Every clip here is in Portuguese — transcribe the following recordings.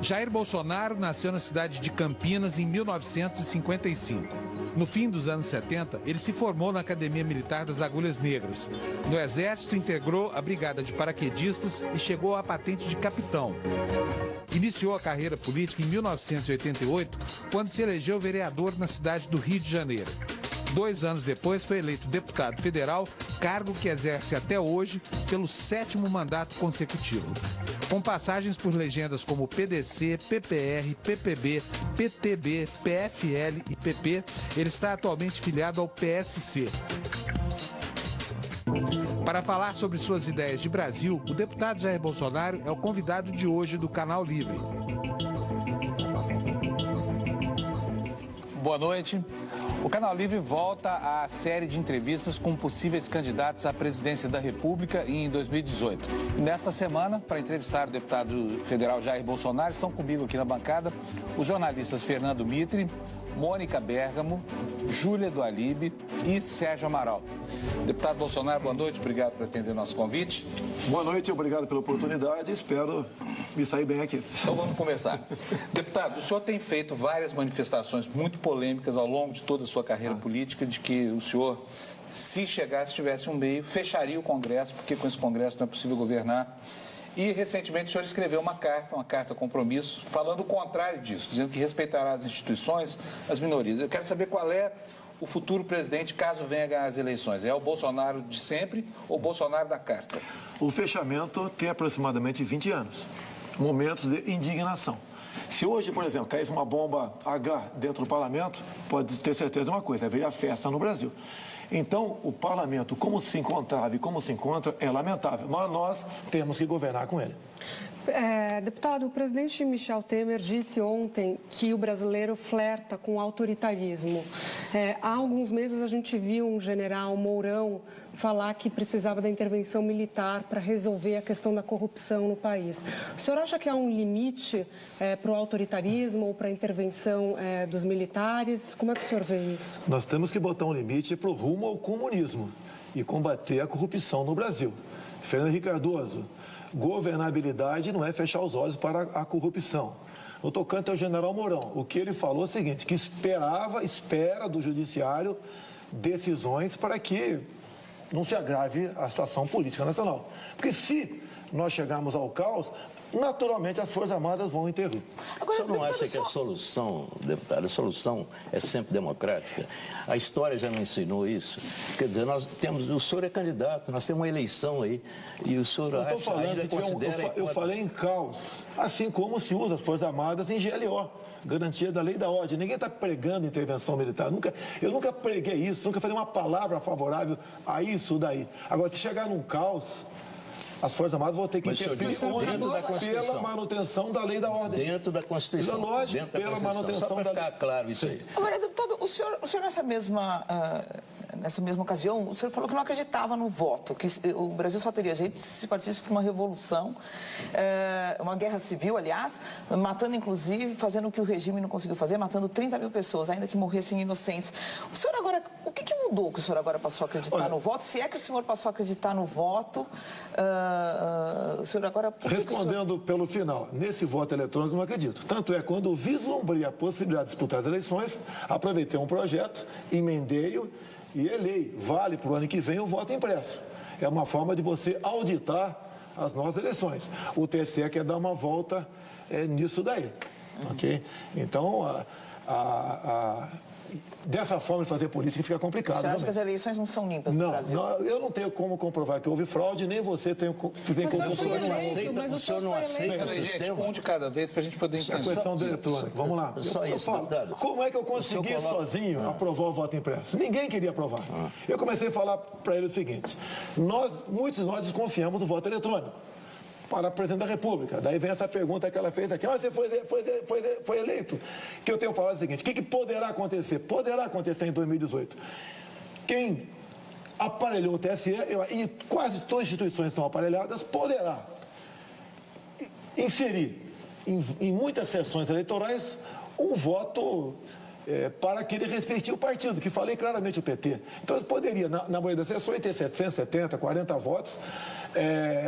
Jair Bolsonaro nasceu na cidade de Campinas em 1955. No fim dos anos 70, ele se formou na Academia Militar das Agulhas Negras. No Exército, integrou a Brigada de Paraquedistas e chegou à patente de capitão. Iniciou a carreira política em 1988, quando se elegeu vereador na cidade do Rio de Janeiro. 2 anos depois, foi eleito deputado federal, cargo que exerce até hoje pelo 7º mandato consecutivo. Com passagens por legendas como PDC, PPR, PPB, PTB, PFL e PP, ele está atualmente filiado ao PSC. Para falar sobre suas ideias de Brasil, o deputado Jair Bolsonaro é o convidado de hoje do Canal Livre. Boa noite. O Canal Livre volta à série de entrevistas com possíveis candidatos à presidência da República em 2018. Nesta semana, para entrevistar o deputado federal Jair Bolsonaro, estão comigo aqui na bancada os jornalistas Fernando Mitre, Mônica Bergamo, Júlia do Alibe e Sérgio Amaral. Deputado Bolsonaro, boa noite, obrigado por atender nosso convite. Boa noite, obrigado pela oportunidade, espero me sair bem aqui. Então vamos começar. Deputado, o senhor tem feito várias manifestações muito polêmicas ao longo de toda a sua carreira política, de que o senhor, se tivesse um meio, fecharia o Congresso, porque com esse Congresso não é possível governar. E, recentemente, o senhor escreveu uma carta compromisso, falando o contrário disso, dizendo que respeitará as instituições, as minorias. Eu quero saber qual é o futuro presidente, caso venha ganhar as eleições. É o Bolsonaro de sempre ou o Bolsonaro da carta? O fechamento tem aproximadamente 20 anos, momentos de indignação. Se hoje, por exemplo, caísse uma bomba H dentro do parlamento, pode ter certeza de uma coisa, haveria a festa no Brasil. Então, o parlamento, como se encontrava e como se encontra, é lamentável, mas nós temos que governar com ele. Deputado, o presidente Michel Temer disse ontem que o brasileiro flerta com o autoritarismo. Há alguns meses a gente viu um general Mourão falar que precisava da intervenção militar para resolver a questão da corrupção no país. O senhor acha que há um limite para o autoritarismo ou para a intervenção dos militares? Como é que o senhor vê isso? Nós temos que botar um limite para o rumo ao comunismo e combater a corrupção no Brasil. Fernando Henrique Cardoso, governabilidade não é fechar os olhos para a corrupção. No tocante ao general Mourão, o que ele falou é o seguinte, que espera do judiciário decisões para que não se agrave a situação política nacional. Porque se nós chegarmos ao caos, naturalmente as Forças Armadas vão intervir. O senhor não acha que a solução, deputado, a solução é sempre democrática? A história já não ensinou isso? Quer dizer, o senhor é candidato, nós temos uma eleição aí, e o senhor ainda considera... Eu falei em caos, assim como se usa as Forças Armadas em GLO, garantia da lei e da ordem. Ninguém está pregando intervenção militar, eu nunca preguei isso, nunca falei uma palavra favorável a isso daí. Agora, se chegar num caos, as Forças Armadas vão ter que interferir pela manutenção da lei e da ordem. Dentro da Constituição. É lógico, pela manutenção só para ficar claro isso aí. Agora, deputado, o senhor nessa mesma ocasião, o senhor falou que não acreditava no voto, que o Brasil só teria jeito se partisse por uma revolução, uma guerra civil, aliás, matando inclusive, fazendo o que o regime não conseguiu fazer, matando 30 mil pessoas, ainda que morressem inocentes. O senhor agora, o que mudou que o senhor agora passou a acreditar no voto? Se é que o senhor passou a acreditar no voto, o senhor agora... Respondendo pelo final, nesse voto eletrônico não acredito. Tanto é, quando vislumbrei a possibilidade de disputar as eleições, aproveitei um projeto, emendei-o e elei. Vale para o ano que vem o voto impresso. É uma forma de você auditar as nossas eleições. O TSE quer dar uma volta nisso daí. Ok? Então, dessa forma de fazer política fica complicado. Você acha que as eleições não são limpas no Brasil? Não, eu não tenho como comprovar que houve fraude, nem você tem como comprovar. O senhor não aceita o gente, sistema? um de cada vez para a gente poder entender. A questão do eletrônico, vamos lá. Só isso, deputado. Como é que eu consegui sozinho aprovar o voto impresso? Ninguém queria aprovar. Eu comecei a falar para ele o seguinte, muitos de nós desconfiamos do voto eletrônico para presidente da República. Daí vem essa pergunta que ela fez aqui, mas você foi eleito. Que eu tenho falado o seguinte, o que poderá acontecer? Poderá acontecer em 2018. Quem aparelhou o TSE, e quase todas as instituições estão aparelhadas, poderá inserir em muitas sessões eleitorais um voto para aquele respectivo partido, que falei claramente o PT. Então, eles poderiam, na maioria das sessões, ter 770, 40 votos,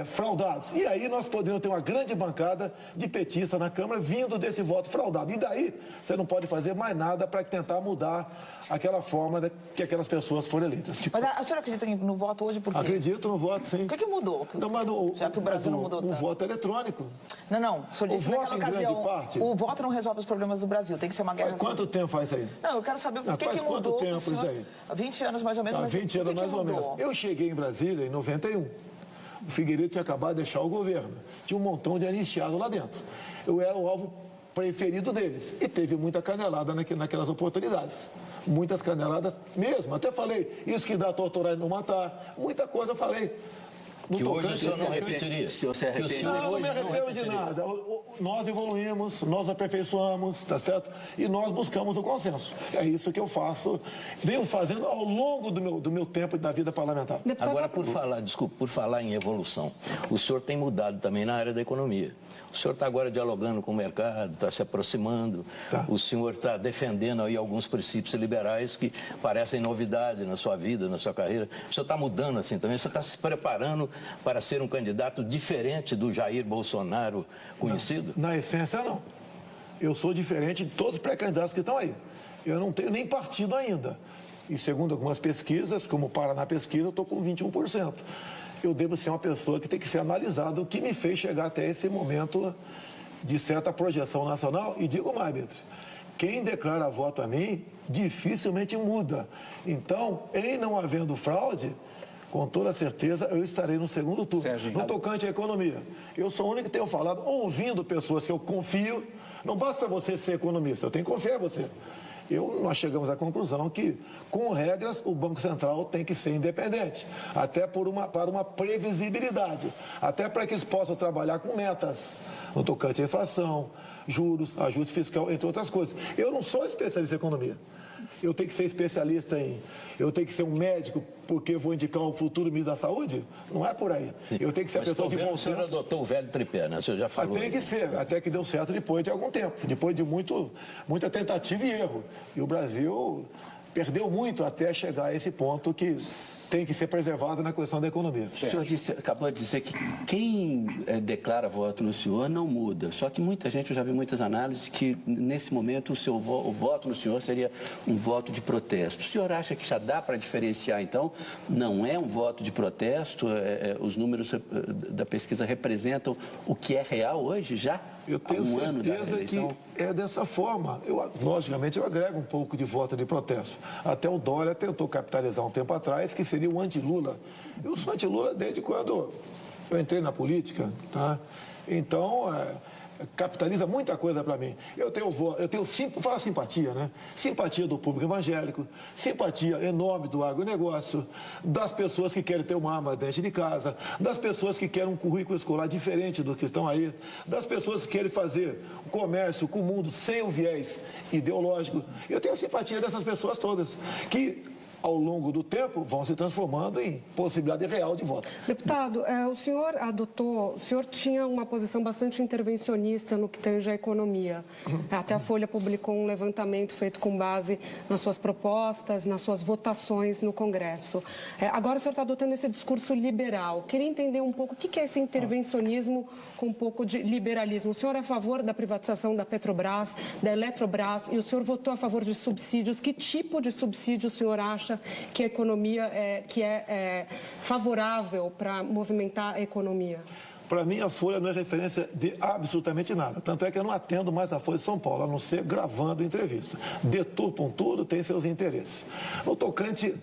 fraudados. E aí nós poderíamos ter uma grande bancada de petistas na Câmara vindo desse voto fraudado. E daí você não pode fazer mais nada para tentar mudar aquela forma que aquelas pessoas foram eleitas. Mas a senhora acredita no voto hoje por quê? Acredito no voto, sim. O que mudou? Não, mas já que o Brasil não mudou tanto. O voto eletrônico. Não, o senhor disse naquela ocasião, o voto não resolve os problemas do Brasil, tem que ser uma guerra civil. Quanto tempo faz isso aí? Não, eu quero saber por que mudou. Quanto tempo isso aí? Há 20 anos mais ou menos, mas 20 anos mais ou menos. Eu cheguei em Brasília em 91. O Figueiredo tinha acabado de deixar o governo. Tinha um montão de anistiado lá dentro. Eu era o alvo preferido deles. E teve muita canelada naquelas oportunidades. Muitas caneladas mesmo. Até falei, isso que dá torturar e não matar. Muita coisa eu falei. Que hoje o senhor não repetiria. Não me arrependo de nada. Nós evoluímos, nós aperfeiçoamos, tá certo? E nós buscamos o consenso. É isso que eu faço, venho fazendo ao longo do meu tempo da vida parlamentar. Agora, por falar em evolução, o senhor tem mudado também na área da economia. O senhor está agora dialogando com o mercado, está se aproximando, o senhor está defendendo aí alguns princípios liberais que parecem novidade na sua vida, na sua carreira. O senhor está mudando assim também, o senhor está se preparando para ser um candidato diferente do Jair Bolsonaro conhecido? Na essência, não. Eu sou diferente de todos os pré-candidatos que estão aí. Eu não tenho nem partido ainda. E segundo algumas pesquisas, como o Paraná Pesquisa, eu estou com 21%. Eu devo ser uma pessoa que tem que ser analisada, o que me fez chegar até esse momento de certa projeção nacional. E digo mais, Beatriz, quem declara voto a mim dificilmente muda. Então, em não havendo fraude, com toda certeza eu estarei no segundo turno. No tocante à economia, eu sou o único que tenho falado, ouvindo pessoas que eu confio. Não basta você ser economista, eu tenho que confiar em você. Nós chegamos à conclusão que, com regras, o Banco Central tem que ser independente, até para uma previsibilidade, até para que eles possam trabalhar com metas, no tocante à inflação, juros, ajuste fiscal, entre outras coisas. Eu não sou especialista em economia. Eu tenho que ser especialista eu tenho que ser um médico porque eu vou indicar o futuro ministro da Saúde? Não é por aí. Sim. Eu tenho que ser a pessoa de bom senso. O senhor adotou o velho tripé, né? O senhor já falou. Tem que ser, até que deu certo depois de algum tempo, depois de muita tentativa e erro. E o Brasil perdeu muito até chegar a esse ponto que tem que ser preservado na questão da economia. O senhor acabou de dizer que quem declara voto no senhor não muda. Só que muita gente, eu já vi muitas análises, que nesse momento o voto no senhor seria um voto de protesto. O senhor acha que já dá para diferenciar, então? Não é um voto de protesto? Os números da pesquisa representam o que é real hoje, já? Eu tenho certeza que é dessa forma. Logicamente, eu agrego um pouco de voto de protesto. Até o Dória tentou capitalizar um tempo atrás, que seria o anti-Lula. Eu sou anti-Lula desde quando eu entrei na política, tá? Então, capitaliza muita coisa para mim. Fala simpatia, né? Simpatia do público evangélico, simpatia enorme do agronegócio, das pessoas que querem ter uma arma dentro de casa, das pessoas que querem um currículo escolar diferente do que estão aí, das pessoas que querem fazer o comércio com o mundo sem o viés ideológico. Eu tenho simpatia dessas pessoas todas, que ao longo do tempo, vão se transformando em possibilidade real de voto. Deputado, o senhor tinha uma posição bastante intervencionista no que tange à economia. Até a Folha publicou um levantamento feito com base nas suas propostas, nas suas votações no Congresso. Agora o senhor está adotando esse discurso liberal. Queria entender um pouco o que é esse intervencionismo com um pouco de liberalismo. O senhor é a favor da privatização da Petrobras, da Eletrobras, e o senhor votou a favor de subsídios. Que tipo de subsídio o senhor acha que a economia é favorável para movimentar a economia? Para mim, a Folha não é referência de absolutamente nada. Tanto é que eu não atendo mais a Folha de São Paulo, a não ser gravando entrevista. Deturpam tudo, tem seus interesses. No tocante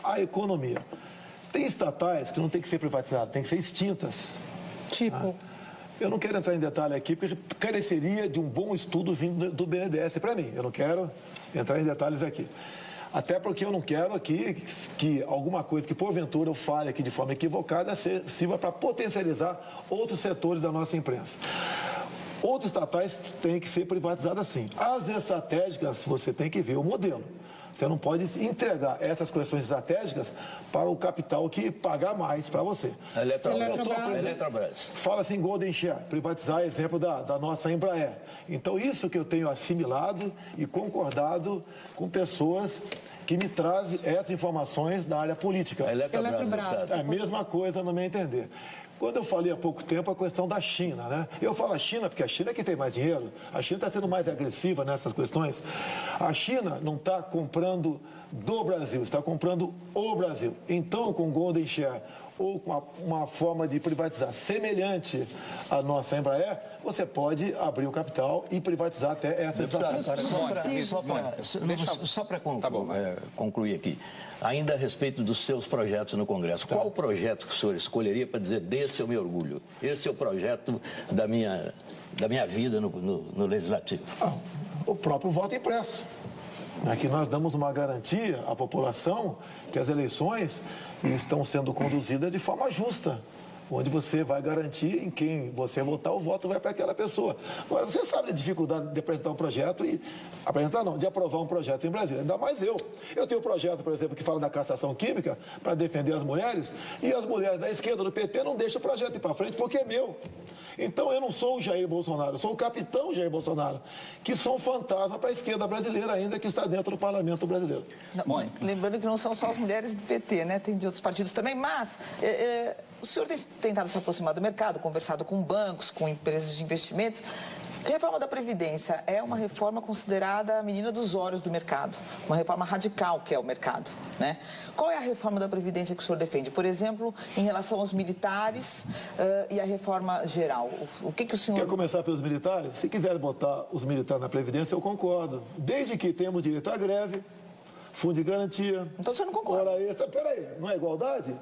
à economia, tem estatais que não tem que ser privatizadas, tem que ser extintas. Tipo? Eu não quero entrar em detalhe aqui, porque careceria de um bom estudo vindo do BNDES para mim. Eu não quero entrar em detalhes aqui. Até porque eu não quero aqui que alguma coisa que porventura eu fale aqui de forma equivocada sirva para potencializar outros setores da nossa imprensa. Outros estatais têm que ser privatizadas sim. As estratégicas, você tem que ver o modelo. Você não pode entregar essas questões estratégicas para o capital que pagar mais para você. Eletrobras. Fala-se em Golden Share, privatizar, exemplo da nossa Embraer. Então, isso que eu tenho assimilado e concordado com pessoas que me traz essas informações da área política. A Eletrobras. É a mesma coisa, no meu entender. Quando eu falei há pouco tempo a questão da China, né? Eu falo a China porque a China é que tem mais dinheiro, a China está sendo mais agressiva nessas questões. A China não está comprando do Brasil, está comprando o Brasil. Então, com Golden Share ou com uma forma de privatizar semelhante à nossa Embraer, você pode abrir o capital e privatizar até essa estatal. Só para concluir aqui, ainda a respeito dos seus projetos no Congresso, qual o projeto que o senhor escolheria para dizer, desse eu me orgulho? Esse é o projeto da minha vida no Legislativo. O próprio voto impresso. Aqui nós damos uma garantia à população que as eleições estão sendo conduzidas de forma justa, onde você vai garantir em quem você votar, o voto vai para aquela pessoa. Agora, você sabe a dificuldade de apresentar um projeto de aprovar um projeto em Brasília, ainda mais eu. Eu tenho um projeto, por exemplo, que fala da cassação química para defender as mulheres, e as mulheres da esquerda, do PT, não deixam o projeto ir para frente porque é meu. Então, eu não sou o Jair Bolsonaro, eu sou o capitão Jair Bolsonaro, que sou um fantasma para a esquerda brasileira ainda, que está dentro do parlamento brasileiro. Não, lembrando que não são só as mulheres do PT, né? Tem de outros partidos também, mas o senhor tem tentado se aproximar do mercado, conversado com bancos, com empresas de investimentos. A reforma da Previdência é uma reforma considerada a menina dos olhos do mercado, uma reforma radical que é o mercado, né? Qual é a reforma da Previdência que o senhor defende? Por exemplo, em relação aos militares e a reforma geral. O que o senhor... Quer começar pelos militares? Se quiser botar os militares na Previdência, eu concordo. Desde que temos direito à greve, fundo de garantia... Então o senhor não concorda? Peraí, não é igualdade?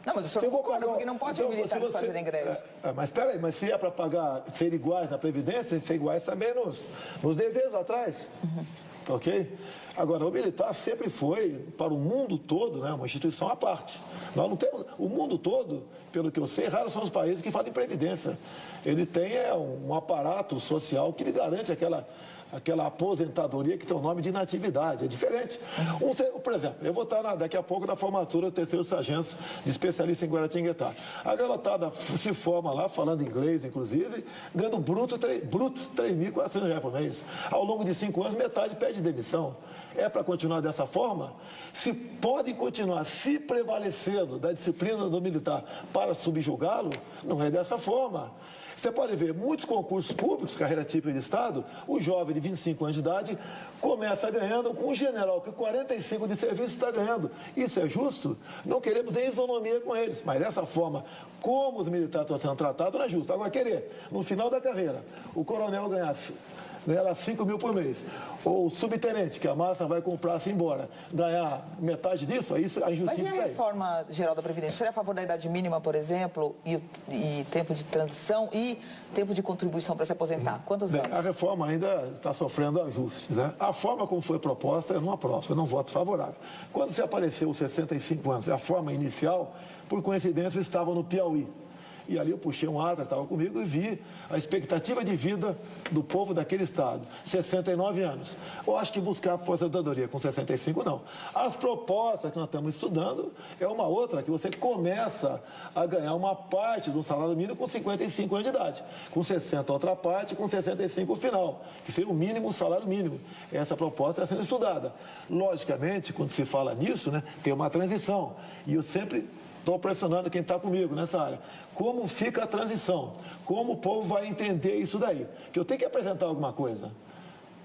Não, mas o senhor não concorda, porque não pode os militares fazerem greve. Mas espera aí, mas se é para pagar, ser iguais na Previdência, tem que ser iguais também nos deveres lá atrás. Ok? Agora, o militar sempre foi, para o mundo todo, né, uma instituição à parte. Nós não temos... O mundo todo, pelo que eu sei, raros são os países que fazem Previdência. Ele tem um aparato social que lhe garante aquela aposentadoria que tem o nome de inatividade, é diferente. Por exemplo, eu vou estar daqui a pouco na formatura do 3º sargento de especialista em Guaratinguetá. A garotada se forma lá, falando inglês, inclusive, ganhando bruto R$3.400 por mês. Ao longo de 5 anos, metade pede demissão. É para continuar dessa forma? Se podem continuar se prevalecendo da disciplina do militar para subjugá-lo, não é dessa forma. Você pode ver, muitos concursos públicos, carreira típica de Estado, o jovem de 25 anos de idade começa ganhando com um general que 45 de serviço está ganhando. Isso é justo? Não queremos nem isonomia com eles, mas dessa forma, como os militares estão sendo tratados, não é justo. Agora, querer, no final da carreira, o coronel ganhasse 5 mil por mês, ou o subtenente, que a massa vai comprar-se embora, ganhar metade disso, isso a injustiça. Mas e a reforma geral da Previdência? O senhor é a favor da idade mínima, por exemplo, e tempo de transição e tempo de contribuição para se aposentar? Quantos anos? A reforma ainda está sofrendo ajustes, né? A forma como foi proposta, eu não aprovo, eu não voto favorável. Quando se apareceu os 65 anos, a forma inicial, por coincidência, eu estava no Piauí. E ali eu puxei um atlas, estava comigo, e vi a expectativa de vida do povo daquele estado, 69 anos. Eu acho que buscar aposentadoria com 65, não. As propostas que nós estamos estudando é uma outra, que você começa a ganhar uma parte do salário mínimo com 55 anos de idade. Com 60 outra parte, com 65 o final, que seria o mínimo, o salário mínimo. Essa proposta está sendo estudada. Logicamente, quando se fala nisso, né, tem uma transição. E eu sempre... estou pressionando quem está comigo nessa área. Como fica a transição? Como o povo vai entender isso daí? Que eu tenho que apresentar alguma coisa.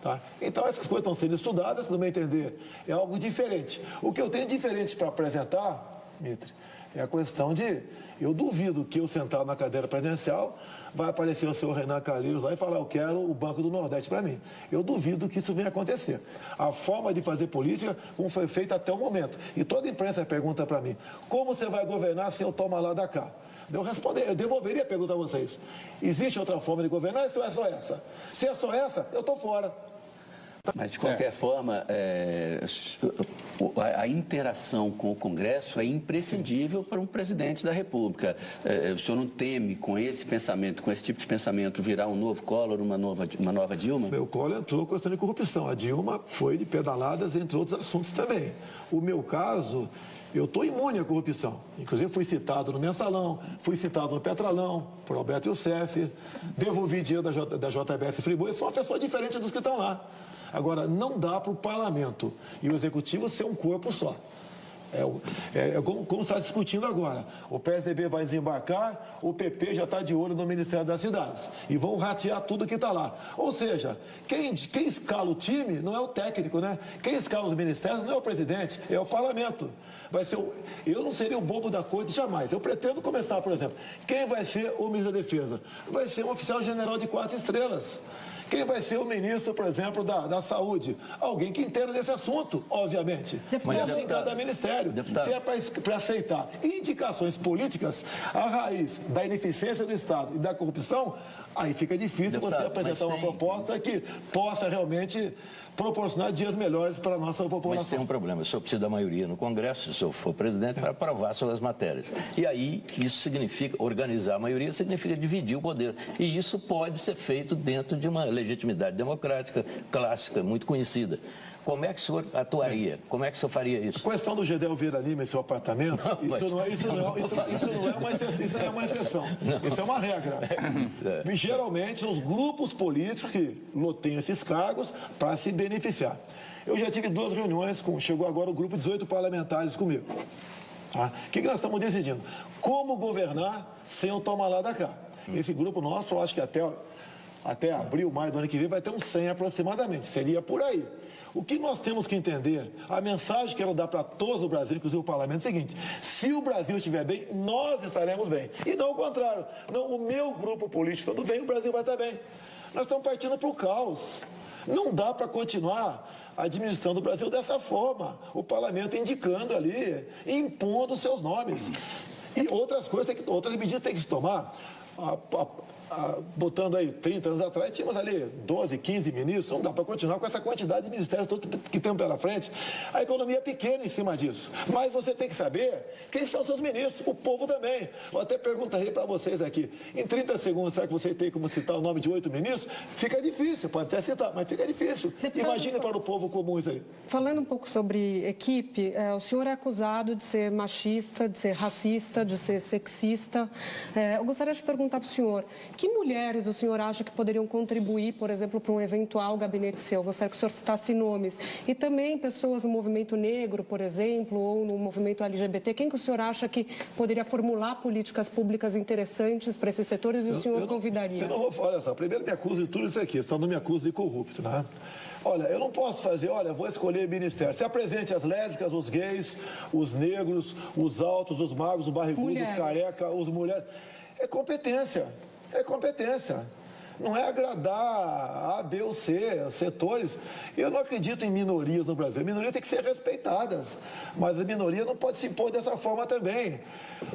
Tá? Então, essas coisas estão sendo estudadas, no meu entender, é algo diferente. O que eu tenho diferente para apresentar, Mitre, é a questão de... Eu duvido que eu sentado na cadeira presidencial vai aparecer o senhor Renan Calheiros lá e falar, eu quero o Banco do Nordeste para mim. Eu duvido que isso venha acontecer. A forma de fazer política, como foi feita até o momento. E toda a imprensa pergunta para mim, como você vai governar se eu tomar lá da cá? Eu devolveria a pergunta a vocês. Existe outra forma de governar ou é só essa? Se é só essa, eu estou fora. Mas, de qualquer forma, a interação com o Congresso é imprescindível para um presidente da República. O senhor não teme, com esse pensamento, com esse tipo de pensamento, virar um novo Collor, uma nova Dilma? O Collor entrou com questão de corrupção. A Dilma foi de pedaladas, entre outros assuntos também. O meu caso... Eu estou imune à corrupção. Inclusive, fui citado no Mensalão, fui citado no Petralão, por Alberto Youssef, devolvi dinheiro da JBS Friboi. Eu sou uma pessoa diferente dos que estão lá. Agora, não dá para o parlamento e o executivo ser um corpo só. Como está discutindo agora. O PSDB vai desembarcar, o PP já está de olho no Ministério das Cidades. E vão ratear tudo que está lá. Ou seja, quem escala o time não é o técnico, né? Quem escala os ministérios não é o presidente, é o parlamento. Eu não seria o bobo da corte jamais. Eu pretendo começar, por exemplo, quem vai ser o ministro da Defesa? Vai ser um oficial general de 4 estrelas. Quem vai ser o ministro, por exemplo, da Saúde? Alguém que entenda desse assunto, obviamente. Mas assim, cada ministério. Se é para aceitar indicações políticas, a raiz da ineficiência do Estado e da corrupção, aí fica difícil você apresentar uma proposta que possa realmente proporcionar dias melhores para a nossa população. Mas tem um problema, o senhor precisa da maioria no Congresso, se o senhor for presidente, para aprovar suas matérias. E aí, isso significa, organizar a maioria significa dividir o poder. E isso pode ser feito dentro de uma legitimidade democrática clássica, muito conhecida. Como é que o senhor atuaria? Como é que o senhor faria isso? A questão do Gedel Vieira Lima em seu apartamento, isso não é uma exceção. Isso é uma regra. E, geralmente, os grupos políticos que têm esses cargos para se beneficiar. Eu já tive 2 reuniões, chegou agora o grupo de 18 parlamentares comigo. Tá? O que nós estamos decidindo? Como governar sem o toma lá da cá. Esse grupo nosso, eu acho que até abril, maio do ano que vem, vai ter uns 100 aproximadamente. Seria por aí. O que nós temos que entender, a mensagem que ela dá para todos no Brasil, inclusive o parlamento, é o seguinte: se o Brasil estiver bem, nós estaremos bem. E não o contrário. Não, o meu grupo político estando bem, o Brasil vai estar bem. Nós estamos partindo para o caos. Não dá para continuar administrando o Brasil dessa forma. O parlamento indicando ali, impondo seus nomes. E outras medidas tem que se tomar. Botando aí 30 anos atrás, tínhamos ali 12, 15 ministros, não dá para continuar com essa quantidade de ministérios que temos pela frente. A economia é pequena em cima disso, mas você tem que saber quem são seus ministros, o povo também. Eu até perguntaria para vocês aqui, em 30 segundos, será que você tem como citar o nome de 8 ministros? Fica difícil, pode até citar, mas fica difícil. Imagine para o povo comum isso aí. Falando um pouco sobre equipe, o senhor é acusado de ser machista, de ser racista, de ser sexista. Eu gostaria de perguntar para o senhor, que mulheres o senhor acha que poderiam contribuir, por exemplo, para um eventual gabinete seu? Eu gostaria que o senhor citasse nomes. E também pessoas no movimento negro, por exemplo, ou no movimento LGBT. Quem que o senhor acha que poderia formular políticas públicas interessantes para esses setores e o senhor convidaria? Olha só, primeiro me acusa de tudo isso aqui, senão não me acusa de corrupto, né? Olha, eu não posso fazer, vou escolher ministério. Se apresente as lésbicas, os gays, os negros, os altos, os magros, os barrigudos, os careca, os mulheres. É competência. É competência. Não é agradar A, B ou C, setores. Eu não acredito em minorias no Brasil. A minoria tem que ser respeitadas, mas a minoria não pode se impor dessa forma também.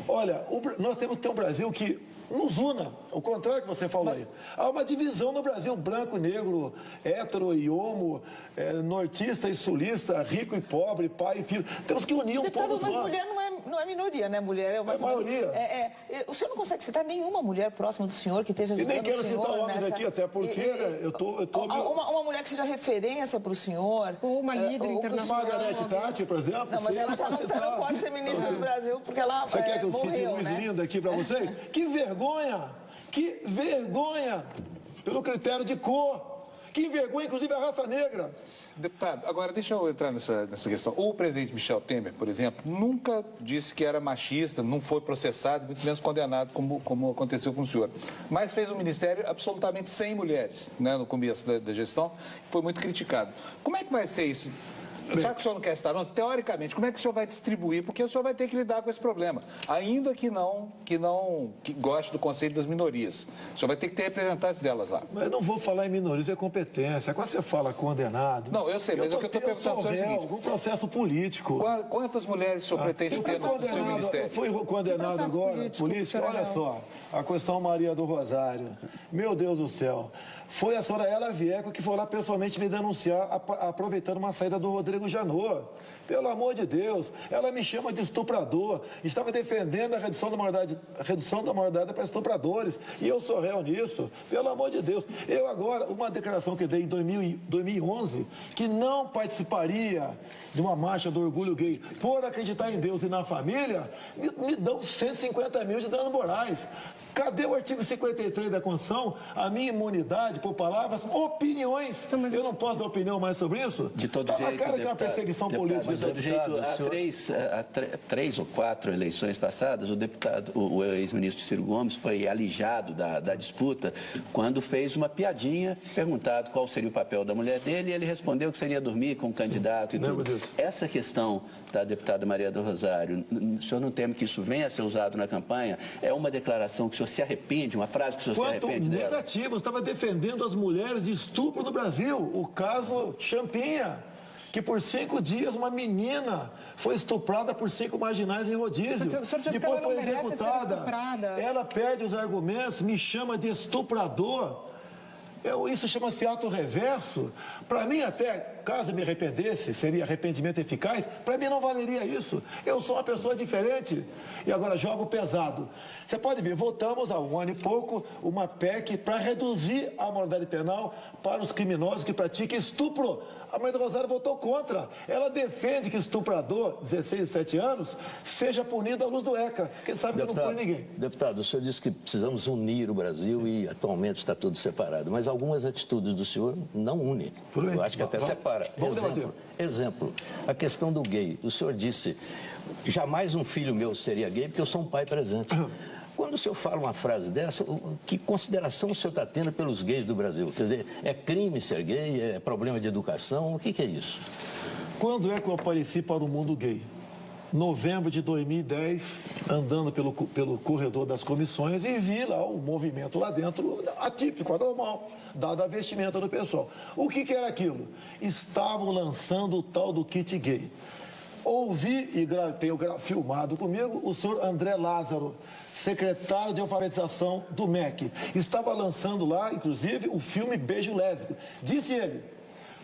Olha, nós temos que ter um Brasil que nos una, o contrário que você falou aí. Há uma divisão no Brasil, branco, negro, hétero e homo, nortista e sulista, rico e pobre, pai e filho. Temos que unir um povo só. Mas mulher não é minoria, né? Mulher é uma maioria. O senhor não consegue citar nenhuma mulher próxima do senhor que esteja ajudando o senhor? E nem quero citar homens aqui, até porque eu tô... Uma mulher que seja referência para o senhor. Ou uma líder internacional. Margarete Tati, por exemplo. Não, mas ela já não pode ser ministra do Brasil, porque ela Você quer que eu cite Luiz né? Lindo aqui para vocês? Que vergonha! Que vergonha! Pelo critério de cor. Que vergonha, inclusive, a raça negra. Deputado, agora deixa eu entrar nessa questão. O presidente Michel Temer, por exemplo, nunca disse que era machista, não foi processado, muito menos condenado, como aconteceu com o senhor. Mas fez um ministério absolutamente sem mulheres, né, no começo da gestão, foi muito criticado. Como é que vai ser isso? Já que o senhor não quer estar, não, teoricamente, como é que o senhor vai distribuir? Porque o senhor vai ter que lidar com esse problema. Ainda que goste do conceito das minorias. O senhor vai ter que ter representantes delas lá. Mas eu não vou falar em minorias, é competência. Quando você fala condenado... Não, eu sei, mas o que eu estou perguntando é o seguinte... algum processo político. Quantas mulheres o senhor pretende ter no seu ministério? Foi condenado agora, político, olha só, a questão Maria do Rosário. Meu Deus do céu. Foi a senhora Ela Vieco que foi lá pessoalmente me denunciar, aproveitando uma saída do Rodrigo Janot. Pelo amor de Deus, ela me chama de estuprador. Estava defendendo a redução da maioridade para estupradores. E eu sou réu nisso. Pelo amor de Deus. Eu agora, uma declaração que veio em 2011, que não participaria de uma marcha do orgulho gay por acreditar em Deus e na família, me dão 150 mil de danos morais. Cadê o artigo 53 da Constituição? A minha imunidade por palavras, opiniões. Eu não posso dar opinião mais sobre isso? De todo jeito, na cara que é uma perseguição política. De todo jeito, há três ou quatro eleições passadas, o ex-ministro Ciro Gomes foi alijado da disputa quando fez uma piadinha, perguntado qual seria o papel da mulher dele, e ele respondeu que seria dormir com o candidato e tudo. Essa questão da deputada Maria do Rosário, o senhor não teme que isso venha a ser usado na campanha? É uma declaração que o senhor se arrepende, uma frase que o senhor se arrepende dela? Negativo, eu estava defendendo as mulheres de estupro no Brasil, o caso Champinha, que por 5 dias uma menina foi estuprada por 5 marginais em rodízio, depois foi executada, ela perde os argumentos, me chama de estuprador. Isso chama-se ato reverso. Para mim, até, caso me arrependesse, seria arrependimento eficaz, para mim não valeria isso. Eu sou uma pessoa diferente. E agora, jogo pesado. Você pode ver, votamos há 1 ano e pouco uma PEC para reduzir a moralidade penal para os criminosos que praticam estupro. A Maria do Rosário votou contra. Ela defende que estuprador, 16, 17 anos, seja punido à luz do ECA. Quem sabe que não pune ninguém. Deputado, o senhor disse que precisamos unir o Brasil e atualmente está tudo separado. Mas algumas atitudes do senhor não unem. Eu acho que até separa. Exemplo, a questão do gay. O senhor disse, jamais um filho meu seria gay porque eu sou um pai presente. Quando o senhor fala uma frase dessa, que consideração o senhor está tendo pelos gays do Brasil? Quer dizer, é crime ser gay? É problema de educação? O que é isso? Quando é que eu apareci para o mundo gay? Novembro de 2010, andando pelo corredor das comissões e vi lá um movimento lá dentro, atípico, anormal, dada a vestimenta do pessoal. O que era aquilo? Estavam lançando o tal do kit gay. Ouvi e tenho filmado comigo o senhor André Lázaro, secretário de alfabetização do MEC. Estava lançando lá, inclusive, o filme Beijo Lésbico. Disse ele,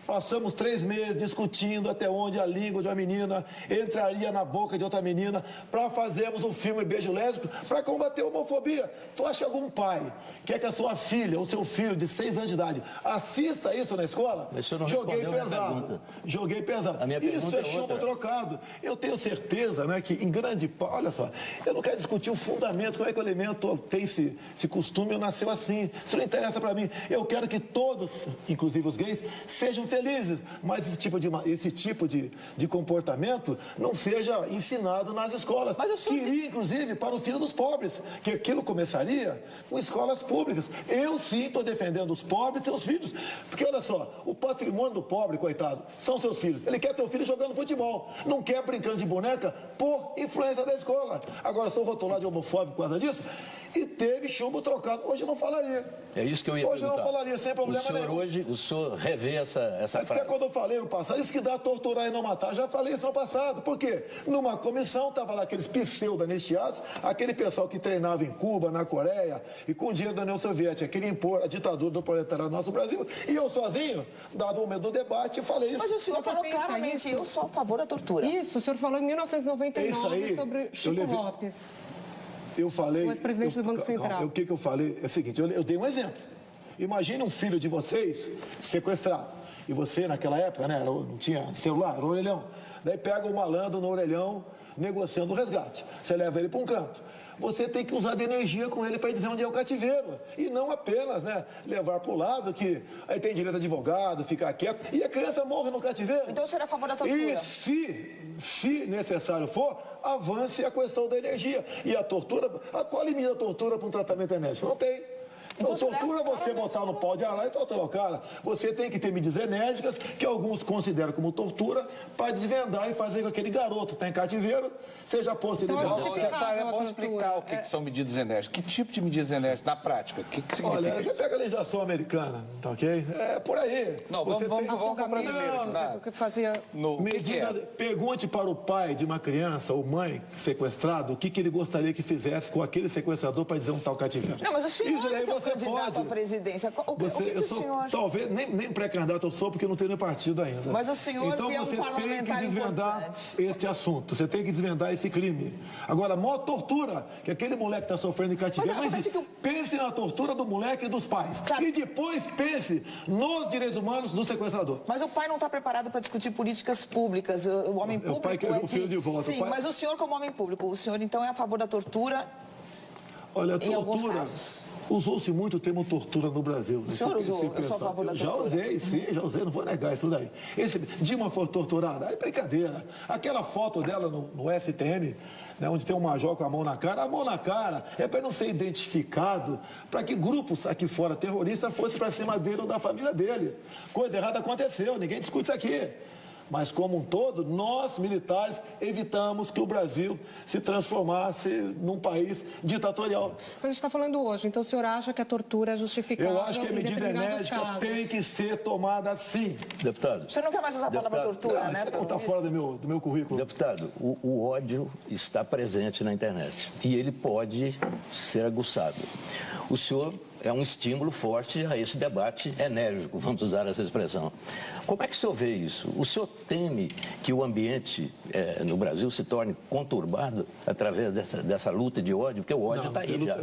passamos 3 meses discutindo até onde a língua de uma menina entraria na boca de outra menina para fazermos um filme Beijo Lésbico para combater a homofobia. Tu acha que algum pai quer que a sua filha ou seu filho de 6 anos de idade assista isso na escola? Joguei pesado. Isso é chumbo trocado. Eu tenho certeza, né, que em grande parte, olha só, eu não quero discutir o fundamento, como é que o elemento tem esse costume ou nasceu assim. Isso não interessa para mim. Eu quero que todos, inclusive os gays, sejam felizes, mas esse tipo de comportamento não seja ensinado nas escolas. Queria, inclusive, para o filho dos pobres, que aquilo começaria com escolas públicas. Eu sim estou defendendo os pobres e seus filhos, porque olha só, o patrimônio do pobre, coitado, são seus filhos. Ele quer ter o filho jogando futebol, não quer brincando de boneca por influência da escola. Agora, sou rotulado de homofóbico por causa disso, e teve chumbo trocado. Hoje não falaria. É isso que eu ia perguntar. Hoje não falaria, sem problema nenhum. Hoje, o senhor revê essa frase. Até quando eu falei no passado, isso que dá torturar e não matar, já falei isso no passado. Por quê? Numa comissão, estava lá aqueles pseudo-anistiados, aquele pessoal que treinava em Cuba, na Coreia, e com o dinheiro da União Soviética, queria impor a ditadura do proletariado no nosso Brasil, e eu sozinho, dado o momento do debate, falei isso. Mas o senhor falou claramente, eu sou a favor da tortura. Isso, o senhor falou em 1999 sobre Chico Lopes. Eu falei... O ex-presidente do Banco Central. O que eu falei é o seguinte, eu dei um exemplo. Imagine um filho de vocês sequestrado. E você, naquela época, né, não tinha celular, era um orelhão. Daí pega um malandro no orelhão, negociando o resgate. Você leva ele para um canto. Você tem que usar de energia com ele para dizer onde é o cativeiro. E não apenas, né, levar para o lado que aí tem direito a advogado, ficar quieto, e a criança morre no cativeiro. Então o senhor é a favor da tortura? E se necessário for, avance a questão da energia. E a tortura, qual limita a tortura para um tratamento enérgico? Não tem. Então, tortura você botar no pau de arara e torturar o cara. Você tem que ter medidas enérgicas, que alguns consideram como tortura, para desvendar e fazer com que aquele garoto que está em cativeiro seja posto em liberdade. É bom explicar o que são medidas enérgicas. Que tipo de medidas enérgicas na prática? O que significa? Olha, você pega a legislação americana, tá ok? É por aí. Não, vamos para o brasileiro. O que fazia... Pergunte para o pai de uma criança ou mãe sequestrado o que ele gostaria que fizesse com aquele sequestrador para dizer um tal cativeiro. Não, mas o senhor candidato à presidência. O que o senhor... Talvez nem pré-candidato eu sou, porque eu não tenho nem partido ainda. Mas o senhor então, que é um parlamentar importante. Este assunto, você tem que desvendar esse crime. Agora, a maior tortura que aquele moleque está sofrendo em cativeiro, pense na tortura do moleque e dos pais. Claro. E depois pense nos direitos humanos do sequestrador. Mas o pai não está preparado para discutir políticas públicas. O homem público o pai quer o filho de volta. Sim, mas o senhor como homem público, o senhor então é a favor da tortura? Olha, em alguns tortura, casos? usou-se muito o termo tortura no Brasil. O senhor usou? Eu sou a favor da tortura. Já usei, sim, já usei, não vou negar isso daí. Dilma foi torturada? É brincadeira. Aquela foto dela no STM, né, onde tem um major com a mão na cara é para não ser identificado, para que grupos aqui fora terroristas fossem para cima dele ou da família dele. Coisa errada aconteceu, ninguém discute isso aqui. Mas, como um todo, nós, militares, evitamos que o Brasil se transformasse num país ditatorial. Mas a gente está falando hoje, então o senhor acha que a tortura é justificável? Eu acho que a medida enérgica tem que ser tomada sim. Deputado. Você não quer mais usar a palavra tortura, né? Não está fora do meu currículo. Deputado, o ódio está presente na internet e ele pode ser aguçado. O senhor é um estímulo forte a esse debate enérgico, vamos usar essa expressão. Como é que o senhor vê isso? O senhor teme que o ambiente no Brasil se torne conturbado através dessa luta de ódio? Porque o ódio está aí já.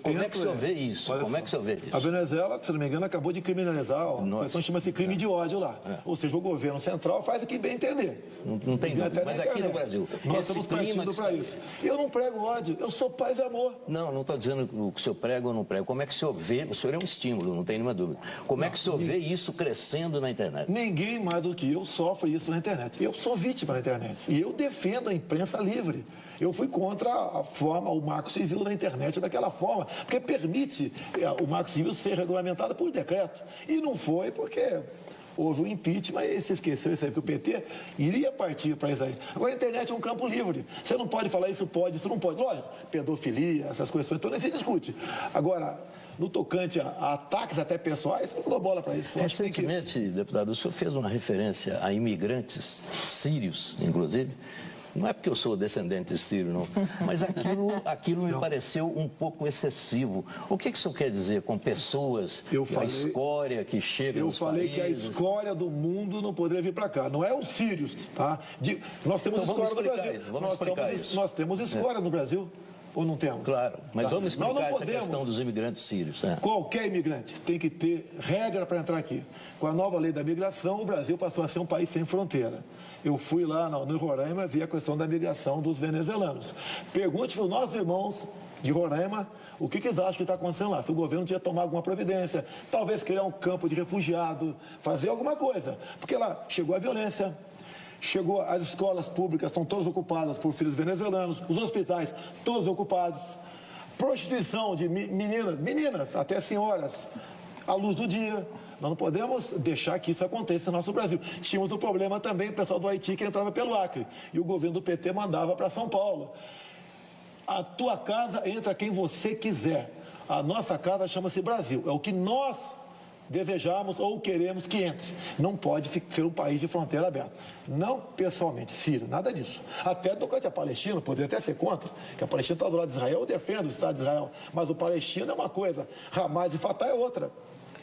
Como é que o senhor vê isso? Como é que o senhor vê isso? A Venezuela, se não me engano, acabou de criminalizar, a questão chama-se crime de ódio lá. Ou seja, o governo central faz o que bem entender. Não tem dúvida, mas aqui no Brasil, nós estamos partindo para isso. Eu não prego ódio, eu sou paz e amor. Não estou dizendo o que o senhor prega ou não prega. Como é que o senhor vê? O senhor é um estímulo, não tem nenhuma dúvida. Como é que o senhor vê isso crescendo na internet? Ninguém mais do que eu sofre isso na internet. Eu sou vítima na internet e eu defendo a imprensa livre. Eu fui contra a forma, o marco civil da internet daquela forma, porque permite o marco civil ser regulamentado por decreto. E não foi porque houve um impeachment e se esqueceu isso aí, porque o PT iria partir para isso aí. Agora a internet é um campo livre. Você não pode falar isso pode, isso não pode. Lógico, pedofilia, essas coisas, então nem se discute. Agora, no tocante a ataques até pessoais, eu não dou bola para isso. Recentemente, deputado, o senhor fez uma referência a imigrantes sírios, inclusive. Não é porque eu sou descendente de sírio, não, mas aquilo me pareceu um pouco excessivo. O que o senhor quer dizer com pessoas, a escória que chega nos países? Eu falei que a escória do mundo não poderia vir para cá. Não é os sírios, tá? Nós temos então, escória no Brasil. Vamos explicar isso. Nós temos escória no Brasil. Ou não temos? Claro, mas vamos explicar essa questão dos imigrantes sírios. Qualquer imigrante tem que ter regra para entrar aqui. Com a nova lei da migração, o Brasil passou a ser um país sem fronteira. Eu fui lá no Roraima, vi a questão da migração dos venezuelanos. Pergunte para os nossos irmãos de Roraima o que eles acham que está acontecendo lá. Se o governo tinha tomado alguma providência, talvez criar um campo de refugiado, fazer alguma coisa. Porque lá chegou a violência. Chegou, as escolas públicas estão todas ocupadas por filhos venezuelanos, os hospitais todos ocupados, prostituição de meninas até senhoras, à luz do dia. Nós não podemos deixar que isso aconteça no nosso Brasil. Tínhamos um problema também, o pessoal do Haiti que entrava pelo Acre, e o governo do PT mandava para São Paulo. A tua casa entra quem você quiser. A nossa casa chama-se Brasil, é o que nós desejamos ou queremos que entre. Não pode ser um país de fronteira aberta. Não pessoalmente, Síria, nada disso. Até tocante a Palestina, poderia até ser contra, que a Palestina está do lado de Israel, eu defendo o Estado de Israel, mas o Palestina é uma coisa, Hamas e Fatah é outra.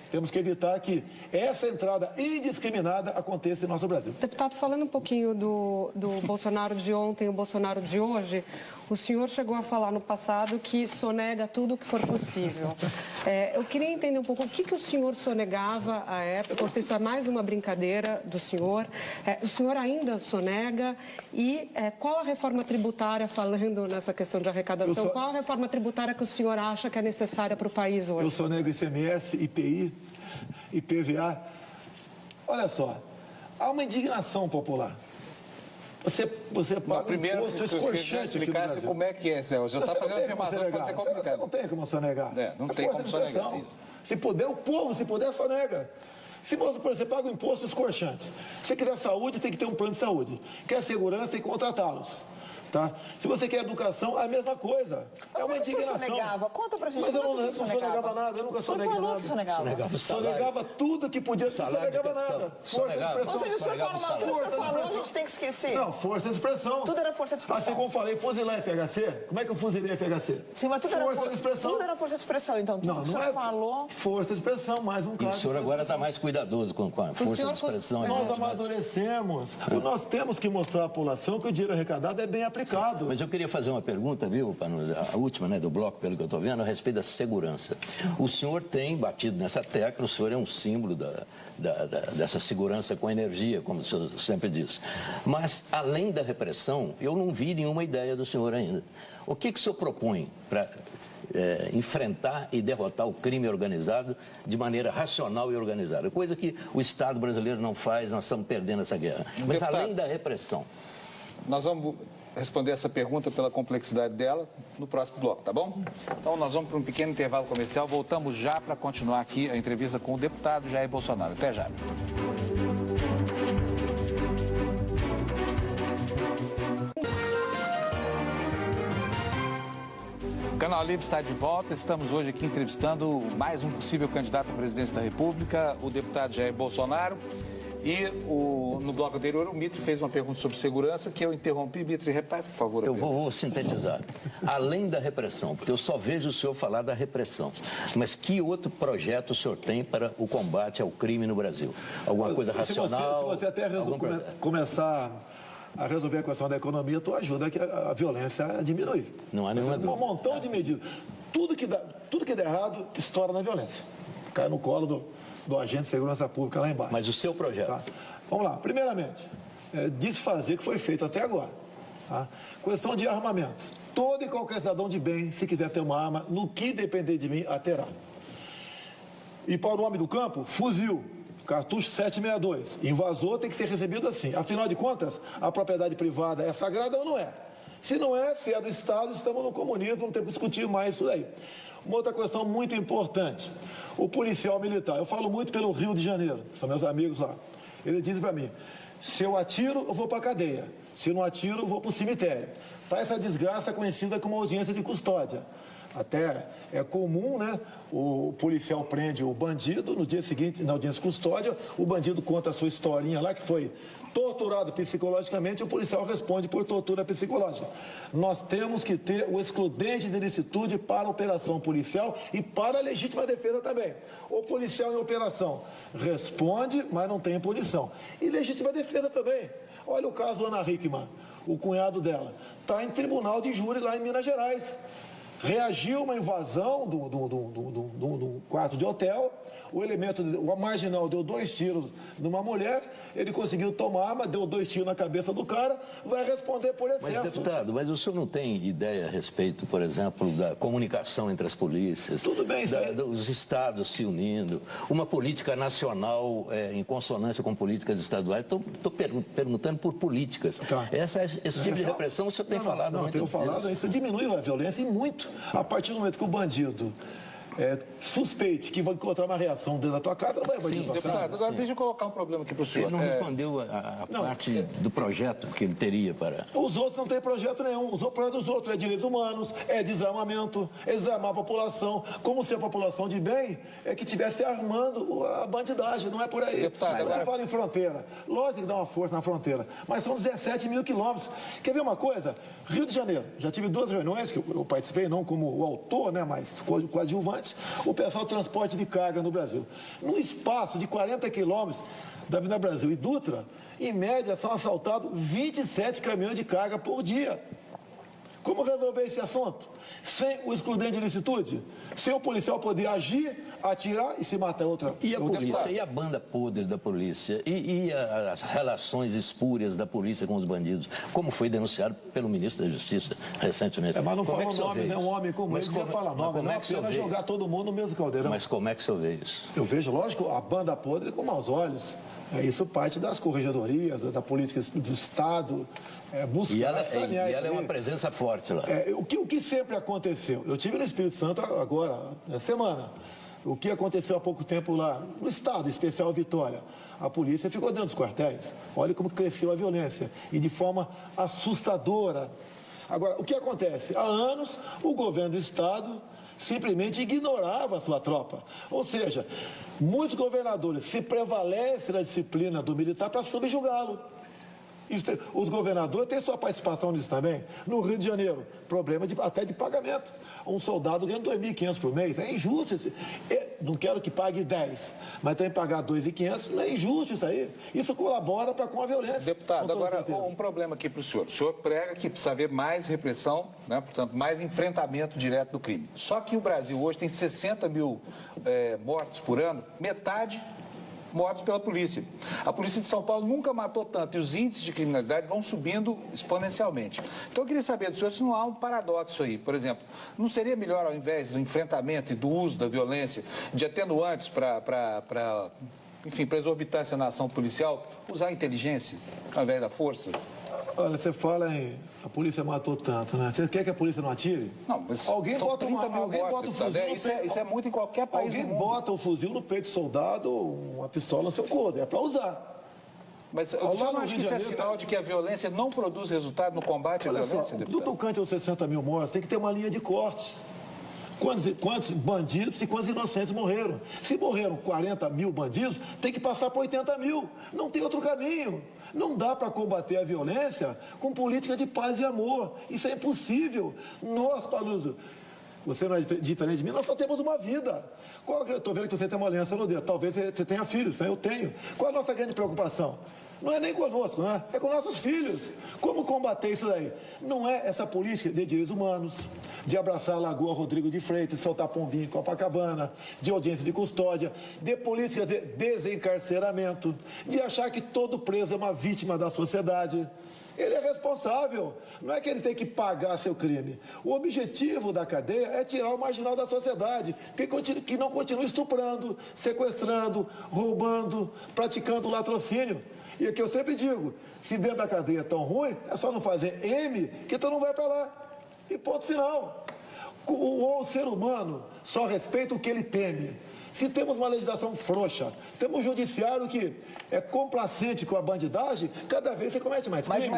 Temos que evitar que essa entrada indiscriminada aconteça em nosso Brasil. Deputado, falando um pouquinho do Bolsonaro de ontem e o Bolsonaro de hoje, o senhor chegou a falar no passado que sonega tudo o que for possível. Eu queria entender um pouco o que o senhor sonegava à época, ou se isso é mais uma brincadeira do senhor. O senhor ainda sonega e qual a reforma tributária, falando nessa questão de arrecadação, qual a reforma tributária que o senhor acha que é necessária para o país hoje? Eu sonego ICMS, IPI, IPVA. Olha só, há uma indignação popular. Você paga primeiro, imposto escorchante aqui no Brasil. Como é que é, Celso? Eu estou fazendo afirmação que pode ser complicado. Você não tem como sonegar. Não tem como sonegar isso. Se puder, o povo, se puder, sonega. Se você paga o imposto escorchante, se quiser saúde, tem que ter um plano de saúde. Quer segurança, tem que contratá-los. Tá? Se você quer educação, a mesma coisa. É uma indignação. Sonegava? Conta pra gente. Mas eu não sonegava nada, eu nunca soneguei nada. Sonegava tudo que podia ser, sonegava nada. Força de expressão. Ou seja, o senhor falou, a gente tem que esquecer. Não, força de expressão. Tudo era força de expressão. Assim como falei, fuzilar FHC, como é que eu fuzilei FHC? Sim, mas tudo força de expressão. Tudo era força de expressão, então. Tudo que o senhor falou. Força de expressão, mais um caso. E o senhor agora está mais cuidadoso com a força de expressão. Nós amadurecemos. Nós temos que mostrar à população que o dinheiro arrecadado é bem aplicado. complicado. Mas eu queria fazer uma pergunta, viu, a última, né, do bloco, pelo que eu estou vendo, a respeito da segurança. O senhor tem batido nessa tecla, o senhor é um símbolo dessa segurança com energia, como o senhor sempre diz. Mas, além da repressão, eu não vi nenhuma ideia do senhor ainda. O que o senhor propõe para enfrentar e derrotar o crime organizado de maneira racional e organizada? Coisa que o Estado brasileiro não faz, nós estamos perdendo essa guerra. Mas, Deputado, além da repressão... Nós vamos responder essa pergunta pela complexidade dela no próximo bloco, tá bom? Então nós vamos para um pequeno intervalo comercial, voltamos já para continuar aqui a entrevista com o deputado Jair Bolsonaro. Até já. O Canal Livre está de volta. Estamos hoje aqui entrevistando mais um possível candidato à presidência da República, o deputado Jair Bolsonaro. E no bloco anterior, o Mitre fez uma pergunta sobre segurança que eu interrompi. Mitre, repete, por favor. Eu vou sintetizar. Além da repressão, porque eu só vejo o senhor falar da repressão, mas que outro projeto o senhor tem para o combate ao crime no Brasil? Alguma coisa racional? Se você até começar a resolver a questão da economia, tu ajuda a violência a diminuir. Não há nenhuma dúvida. Um montão de medidas. Tudo que der errado, estoura na violência. Cai no colo do agente de segurança pública lá embaixo. Mas o seu projeto? Tá? Vamos lá. Primeiramente, desfazer o que foi feito até agora. Tá? Questão de armamento. Todo e qualquer cidadão de bem, se quiser ter uma arma, no que depender de mim, a terá. E para o homem do campo, fuzil, cartucho 762. Invasor tem que ser recebido assim. Afinal de contas, a propriedade privada é sagrada ou não é? Se não é, se é do Estado, estamos no comunismo, não temos que discutir mais isso daí. Uma outra questão muito importante, o policial militar. Eu falo muito pelo Rio de Janeiro, são meus amigos lá. Ele diz para mim, se eu atiro, eu vou para a cadeia. Se eu não atiro, eu vou para o cemitério. Tá essa desgraça conhecida como audiência de custódia. Até é comum, né? O policial prende o bandido, no dia seguinte, na audiência de custódia, o bandido conta a sua historinha lá, que foi torturado psicologicamente, o policial responde por tortura psicológica. Nós temos que ter o excludente de ilicitude para a operação policial e para a legítima defesa também. O policial em operação responde, mas não tem punição. E legítima defesa também. Olha o caso Ana Hickman, o cunhado dela, está em tribunal de júri lá em Minas Gerais. Reagiu a uma invasão do quarto de hotel, o marginal deu 2 tiros numa mulher, ele conseguiu tomar arma, deu 2 tiros na cabeça do cara, vai responder por excesso. Mas, deputado, mas o senhor não tem ideia a respeito, por exemplo, da comunicação entre as polícias? Tudo bem, dos estados se unindo, uma política nacional em consonância com políticas estaduais? Estou perguntando por políticas. Tá. Esse tipo de repressão o senhor tem falado muito. Não, tenho falado, isso diminui a violência e muito. A partir do momento que o bandido suspeite que vai encontrar uma reação dentro da tua casa, não vai bandido pra deputado, agora deixa eu colocar um problema aqui para o senhor. Ele não respondeu a parte do projeto que ele teria para... Os outros não têm projeto nenhum. O projeto dos outros é direitos humanos, é desarmamento, é desarmar a população, como se a população de bem que estivesse armando a bandidagem, não é por aí. Deputado, agora... Você fala em fronteira, lógico que dá uma força na fronteira, mas são 17 mil quilômetros. Quer ver uma coisa? Rio de Janeiro, já tive 2 reuniões que eu participei, não como o autor, né, mas coadjuvante, o pessoal transporte de carga no Brasil. Num espaço de 40 quilômetros da Avenida Brasil e Dutra, em média são assaltados 27 caminhões de carga por dia. Como resolver esse assunto? Sem o excludente de ilicitude? Sem o policial poder agir, atirar e se matar outra. E a polícia? E a banda podre da polícia? E as relações espúrias da polícia com os bandidos? Como foi denunciado pelo ministro da Justiça recentemente? Mas não falou nome, né? Um homem como ele não fala nome. Não é apenas jogar todo mundo no mesmo caldeirão. Mas como é que o senhor vê isso? Eu vejo, lógico, a banda podre com maus olhos. Isso parte das corregedorias, da política do Estado. E ela é uma presença forte lá. O que sempre aconteceu? Eu estive no Espírito Santo agora, na semana. O que aconteceu há pouco tempo lá, no Estado, em especial Vitória. A polícia ficou dentro dos quartéis. Olha como cresceu a violência. E de forma assustadora. Agora, o que acontece? Há anos, o governo do Estado simplesmente ignorava a sua tropa. Ou seja, muitos governadores se prevalecem da disciplina do militar para subjugá-lo. Os governadores têm sua participação nisso também. No Rio de Janeiro, problema até de pagamento. Um soldado ganha R$2.500 por mês. É injusto. Não quero que pague 10, mas também pagar R$2.500 não é injusto isso aí. Isso colabora com a violência. Deputado, agora um problema aqui para o senhor. O senhor prega que precisa haver mais repressão, né? Portanto, mais enfrentamento direto do crime. Só que o Brasil hoje tem 60 mil mortos por ano, metade mortos pela polícia. A polícia de São Paulo nunca matou tanto e os índices de criminalidade vão subindo exponencialmente. Então eu queria saber do senhor se não há um paradoxo aí. Por exemplo, não seria melhor, ao invés do enfrentamento e do uso da violência, de atenuantes para exorbitância na ação policial, usar a inteligência ao invés da força? Olha, você fala em a polícia matou tanto, né? Você quer que a polícia não atire? Não, mas alguém são bota 30 mil mortos, o fuzil no peito. Isso é muito em qualquer país do mundo. Alguém bota o fuzil no peito do soldado ou uma pistola no seu couro. É para usar. Mas o senhor não acha que isso é sinal de que a violência não produz resultado no combate à violência, deputado? Do tocante aos 60 mil mortos, tem que ter uma linha de corte. Quantos bandidos e quantos inocentes morreram? Se morreram 40 mil bandidos, tem que passar por 80 mil. Não tem outro caminho. Não dá para combater a violência com política de paz e amor. Isso é impossível. Nós, Paluso, você não é diferente de mim, nós só temos uma vida. Estou vendo que você tem uma aliança no dedo. Talvez você tenha filhos, eu tenho. Qual a nossa grande preocupação? Não é nem conosco, né? É com nossos filhos. Como combater isso daí? Não é essa política de direitos humanos, de abraçar a Lagoa Rodrigo de Freitas, soltar pombinho em Copacabana, de audiência de custódia, de política de desencarceramento, de achar que todo preso é uma vítima da sociedade. Ele é responsável. Não é que ele tem que pagar seu crime. O objetivo da cadeia é tirar o marginal da sociedade, que não continue estuprando, sequestrando, roubando, praticando latrocínio. E é que eu sempre digo, se dentro da cadeia é tão ruim, é só não fazer M, que tu não vai para lá. E ponto final. O ser humano só respeita o que ele teme. Se temos uma legislação frouxa, temos um judiciário que é complacente com a bandidagem, cada vez você comete mais crime.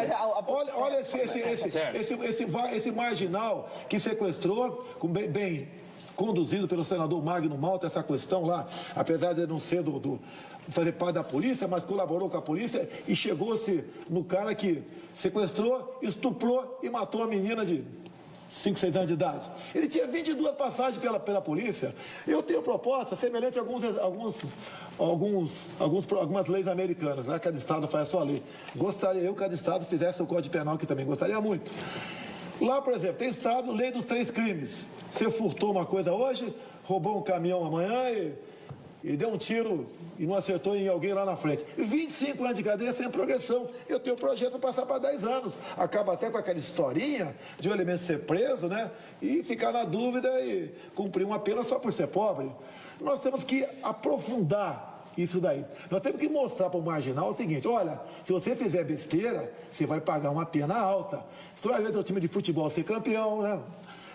Olha esse marginal que sequestrou, bem conduzido pelo senador Magno Malta, essa questão lá, apesar de não ser fazer parte da polícia, mas colaborou com a polícia e chegou-se no cara que sequestrou, estuprou e matou a menina de 5, 6 anos de idade. Ele tinha 22 passagens pela polícia. Eu tenho proposta semelhante a algumas leis americanas, né? Cada estado faz a sua lei. Gostaria eu que cada estado fizesse o Código Penal, que também gostaria muito. Lá, por exemplo, tem estado, lei dos 3 crimes. Você furtou uma coisa hoje, roubou um caminhão amanhã e deu um tiro e não acertou em alguém lá na frente. 25 anos de cadeia sem progressão. Eu tenho um projeto para passar para 10 anos. Acaba até com aquela historinha de um elemento ser preso, né? E ficar na dúvida e cumprir uma pena só por ser pobre. Nós temos que aprofundar isso daí. Nós temos que mostrar para o marginal o seguinte: olha, se você fizer besteira, você vai pagar uma pena alta. Você vai ver teu time de futebol ser campeão, né?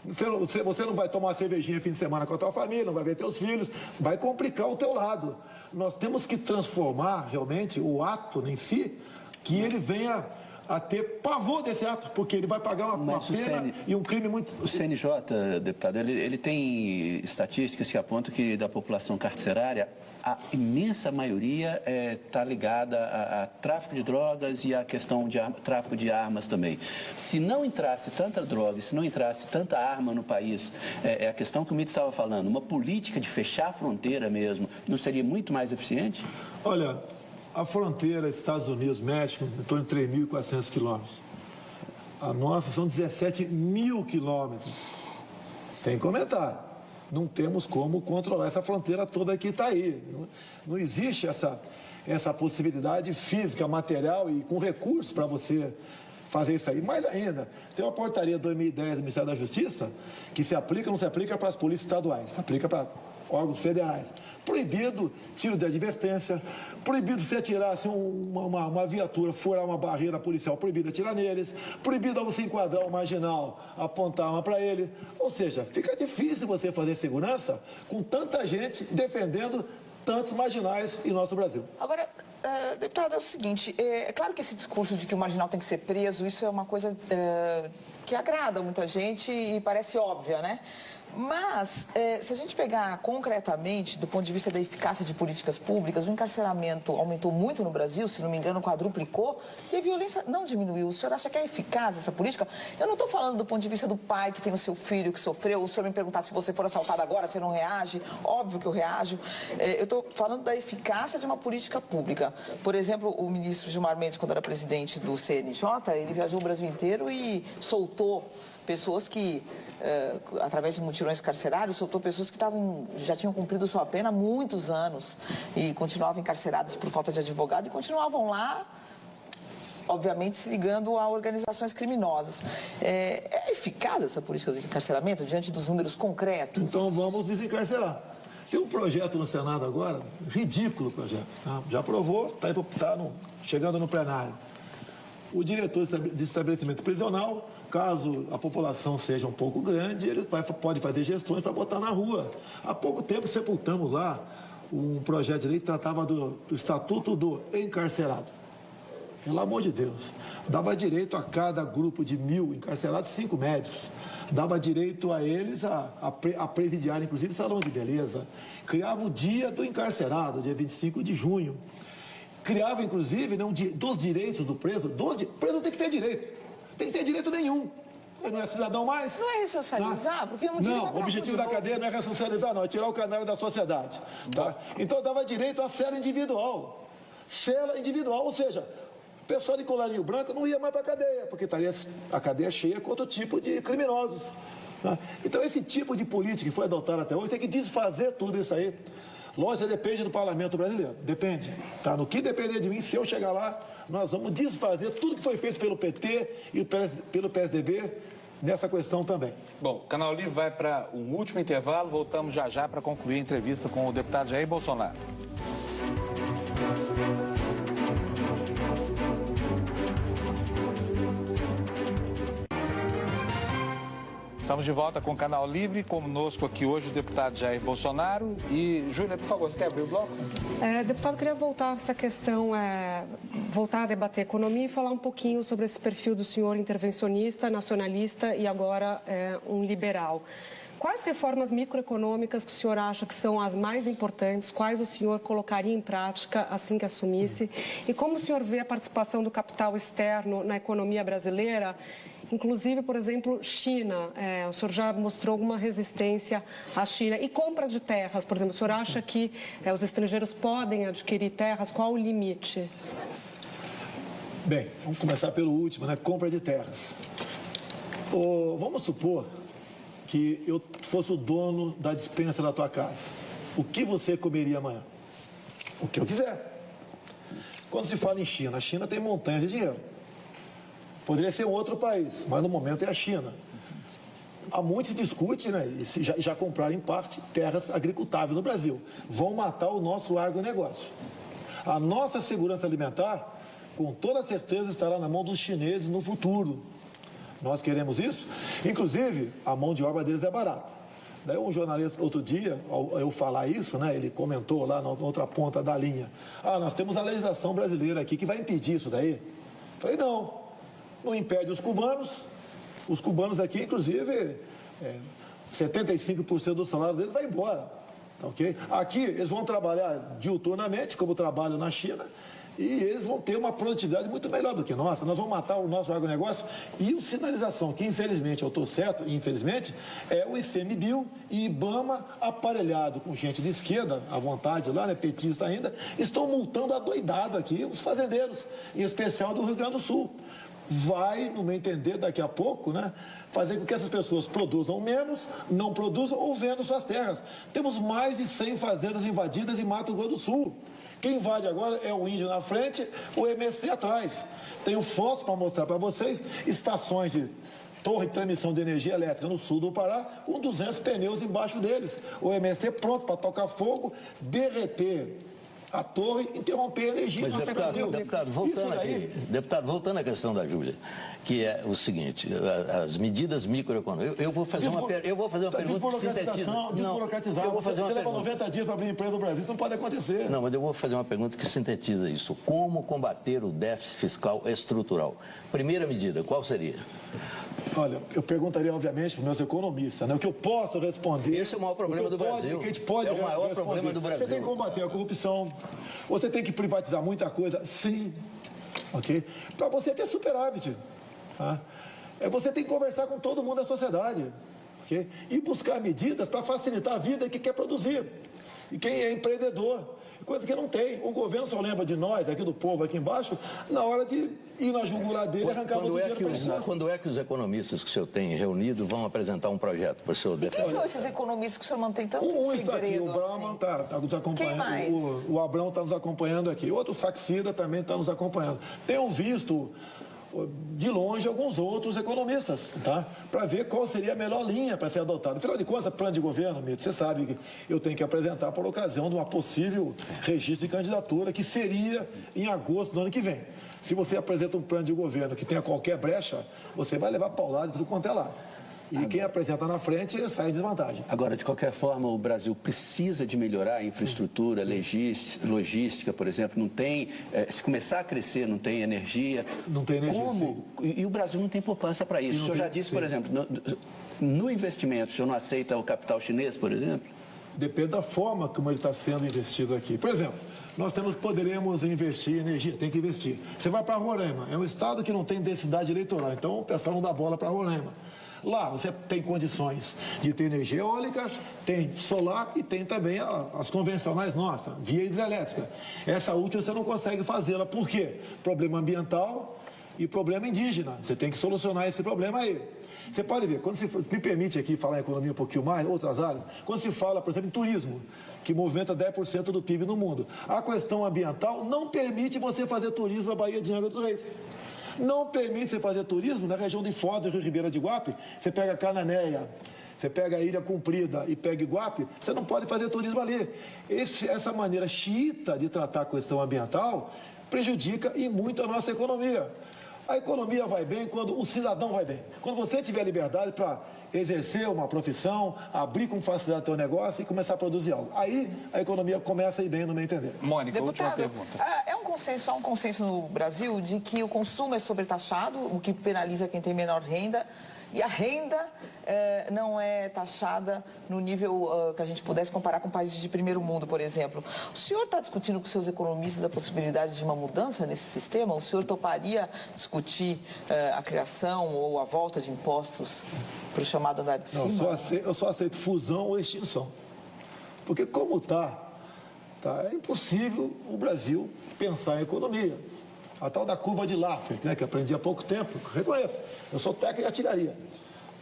Você não vai tomar uma cervejinha fim de semana com a tua família, não vai ver teus filhos, vai complicar o teu lado. Nós temos que transformar realmente o ato em si, que ele venha a ter pavor desse ato, porque ele vai pagar uma pena e um crime muito... O CNJ, deputado, ele tem estatísticas que apontam que da população carcerária, a imensa maioria está ligada a tráfico de drogas e a questão de tráfico de armas também. Se não entrasse tanta droga, se não entrasse tanta arma no país, é a questão que o Mito estava falando, uma política de fechar a fronteira mesmo, não seria muito mais eficiente? Olha, a fronteira Estados Unidos-México, em torno de 3.400 quilômetros. A nossa são 17 mil quilômetros, sem comentar. Não temos como controlar essa fronteira toda que está aí. Não existe essa possibilidade física, material e com recursos para você fazer isso aí. Mais ainda, tem uma portaria 2010 do Ministério da Justiça que se aplica ou não se aplica para as polícias estaduais, se aplica para órgãos federais. Proibido tiro de advertência, proibido se atirar assim, uma viatura, furar uma barreira policial, proibido atirar neles, proibido você enquadrar um marginal, apontar uma para ele. Ou seja, fica difícil você fazer segurança com tanta gente defendendo tantos marginais em nosso Brasil. Agora, deputado, é o seguinte, é claro que esse discurso de que o marginal tem que ser preso, isso é uma coisa que agrada muita gente e parece óbvia, né? Mas, se a gente pegar concretamente, do ponto de vista da eficácia de políticas públicas, o encarceramento aumentou muito no Brasil, se não me engano, quadruplicou, e a violência não diminuiu. O senhor acha que é eficaz essa política? Eu não estou falando do ponto de vista do pai que tem o seu filho que sofreu. O senhor me perguntar se você for assaltado agora, você não reage? Óbvio que eu reajo. Eu estou falando da eficácia de uma política pública. Por exemplo, o ministro Gilmar Mendes, quando era presidente do CNJ, ele viajou o Brasil inteiro e soltou pessoas que, através de mutirões carcerários, soltou pessoas que já tinham cumprido sua pena há muitos anos e continuavam encarceradas por falta de advogado e continuavam lá, obviamente, se ligando a organizações criminosas. É eficaz essa política de desencarceramento diante dos números concretos? Então vamos desencarcerar. Tem um projeto no Senado agora, ridículo projeto, tá? Já aprovou, está chegando no plenário. O diretor de estabelecimento prisional, caso a população seja um pouco grande, ele pode fazer gestões para botar na rua. Há pouco tempo sepultamos lá um projeto de lei que tratava do Estatuto do Encarcerado. Pelo amor de Deus. Dava direito a cada grupo de 1.000 encarcerados, 5 médicos. Dava direito a eles a presidiar, inclusive, salão de beleza. Criava o dia do encarcerado, dia 25 de junho. Criava, inclusive, dos direitos do preso. O preso não tem que ter direito. Tem que ter direito nenhum. Ele não é cidadão mais. Não é ressocializar? Porque não, o objetivo da cadeia não é ressocializar, não. É tirar o canário da sociedade. Tá? Então, dava direito à cela individual. Cela individual, ou seja, o pessoal de colarinho branco não ia mais para a cadeia, porque estaria a cadeia cheia com outro tipo de criminosos. Tá? Então, esse tipo de política que foi adotada até hoje tem que desfazer tudo isso aí. Lógico, depende do parlamento brasileiro, depende. Tá? No que depender de mim, se eu chegar lá, nós vamos desfazer tudo que foi feito pelo PT e pelo PSDB nessa questão também. Bom, o Canal Livre vai para um último intervalo, voltamos já para concluir a entrevista com o deputado Jair Bolsonaro. Estamos de volta com o Canal Livre, conosco aqui hoje o deputado Jair Bolsonaro. E, Júlia, por favor, você quer abrir o bloco? Deputado, queria voltar a essa questão, voltar a debater economia e falar um pouquinho sobre esse perfil do senhor intervencionista, nacionalista e agora um liberal. Quais reformas microeconômicas que o senhor acha que são as mais importantes? Quais o senhor colocaria em prática assim que assumisse? E como o senhor vê a participação do capital externo na economia brasileira? Inclusive, por exemplo, China. O senhor já mostrou alguma resistência à China. E compra de terras, por exemplo, o senhor acha que os estrangeiros podem adquirir terras? Qual o limite? Bem, vamos começar pelo último, né? Compra de terras. Vamos supor que eu fosse o dono da despensa da tua casa. O que você comeria amanhã? O que eu quiser. Quando se fala em China, a China tem montanhas de dinheiro. Poderia ser um outro país, mas no momento é a China. Há muito se discute, né, e já compraram em parte terras agricultáveis no Brasil. Vão matar o nosso agronegócio. A nossa segurança alimentar, com toda certeza, estará na mão dos chineses no futuro. Nós queremos isso. Inclusive, a mão de obra deles é barata. Daí um jornalista, outro dia, ao eu falar isso, né, ele comentou lá na outra ponta da linha. Nós temos a legislação brasileira aqui que vai impedir isso daí. Falei, não impede os cubanos aqui, inclusive, 75% do salário deles vai embora, ok? Aqui eles vão trabalhar diuturnamente, como trabalham na China, e eles vão ter uma produtividade muito melhor do que nossa. Nós vamos matar o nosso agronegócio e o sinalização, que infelizmente, eu estou certo, infelizmente, é o ICMBio e IBAMA aparelhado com gente de esquerda, à vontade lá, né, petista ainda, estão multando adoidado aqui os fazendeiros, em especial do Rio Grande do Sul. Vai, no meu entender, daqui a pouco, né, fazer com que essas pessoas produzam menos, não produzam ou vendam suas terras. Temos mais de 100 fazendas invadidas em Mato Grosso do Sul. Quem invade agora é o índio na frente, o MST atrás. Tenho fotos para mostrar para vocês, estações de torre de transmissão de energia elétrica no sul do Pará, com 200 pneus embaixo deles. O MST pronto para tocar fogo, derreter a torre, interromper a energia. Mas, deputado, voltando à questão da Júlia, que é o seguinte, as medidas microeconômicas. Eu vou fazer uma pergunta que sintetiza. Desburocratizar. Eu vou fazer uma Você leva pergunta. 90 dias para abrir empresa no Brasil, isso não pode acontecer. Não, mas eu vou fazer uma pergunta que sintetiza isso. Como combater o déficit fiscal estrutural? Primeira medida, qual seria? Olha, eu perguntaria, obviamente, para os meus economistas, né? O que eu posso responder... Esse é o maior problema do Brasil. Que a gente pode é o maior responder. problema do Brasil. Você tem que combater a corrupção, você tem que privatizar muita coisa, sim, ok? Para você ter superávit, tá? Você tem que conversar com todo mundo da sociedade, ok? E buscar medidas para facilitar a vida de quem quer produzir e quem é empreendedor. Coisa que não tem. O governo só lembra de nós, aqui do povo, aqui embaixo, na hora de ir na jugular dele e arrancar muito dinheiro para pessoas. Quando é que os economistas que o senhor tem reunido vão apresentar um projeto para o senhor defender? Quem são esses economistas que o senhor mantém tanto segredo? Está aqui, o Brauman está nos acompanhando. Quem mais? O Abrão está nos acompanhando aqui. Outro Saxida também está nos acompanhando. Tenho visto de longe alguns outros economistas, tá? Para ver qual seria a melhor linha para ser adotada. Afinal de contas, plano de governo, Mito, você sabe que eu tenho que apresentar por ocasião de uma possível registro de candidatura que seria em agosto do ano que vem. Se você apresenta um plano de governo que tenha qualquer brecha, você vai levar paulada de tudo quanto é lado. E quem apresenta na frente sai em desvantagem. Agora, de qualquer forma, o Brasil precisa de melhorar a infraestrutura, logística, por exemplo. Não tem, se começar a crescer, não tem energia. Não tem energia. Como? E o Brasil não tem poupança para isso. O senhor já disse, por exemplo, no investimento, o senhor não aceita o capital chinês, por exemplo? Depende da forma como ele está sendo investido aqui. Por exemplo, nós poderemos investir em energia, tem que investir. Você vai para Roraima, é um estado que não tem densidade eleitoral, então o pessoal não dá bola para Roraima. Lá você tem condições de ter energia eólica, tem solar e tem também as convencionais nossas, via hidrelétrica. Essa última você não consegue fazê-la. Por quê? Problema ambiental e problema indígena. Você tem que solucionar esse problema aí. Você pode ver, quando me permite aqui falar em economia um pouquinho mais, outras áreas, quando se fala, por exemplo, em turismo, que movimenta 10% do PIB no mundo, a questão ambiental não permite você fazer turismo na Baía de Angra dos Reis. Não permite você fazer turismo na região de Foz do Rio Ribeira de Guape. Você pega Cananéia, você pega a Ilha Comprida e pega Iguape, você não pode fazer turismo ali. Essa maneira xiita de tratar a questão ambiental prejudica e muito a nossa economia. A economia vai bem quando o cidadão vai bem. Quando você tiver liberdade para exercer uma profissão, abrir com facilidade o seu negócio e começar a produzir algo. Aí a economia começa a ir bem, no meu entender. Mônica, deputado, última pergunta. Há um consenso no Brasil de que o consumo é sobretaxado, o que penaliza quem tem menor renda, e a renda não é taxada no nível que a gente pudesse comparar com países de primeiro mundo, por exemplo. O senhor está discutindo com seus economistas a possibilidade de uma mudança nesse sistema? O senhor toparia discutir a criação ou a volta de impostos para o chamado andar de cima? Não, eu só aceito fusão ou extinção. Porque como está, é impossível o Brasil pensar em economia. A tal da curva de Laffer, né, que aprendi há pouco tempo, reconheço. Eu sou técnico de artilharia.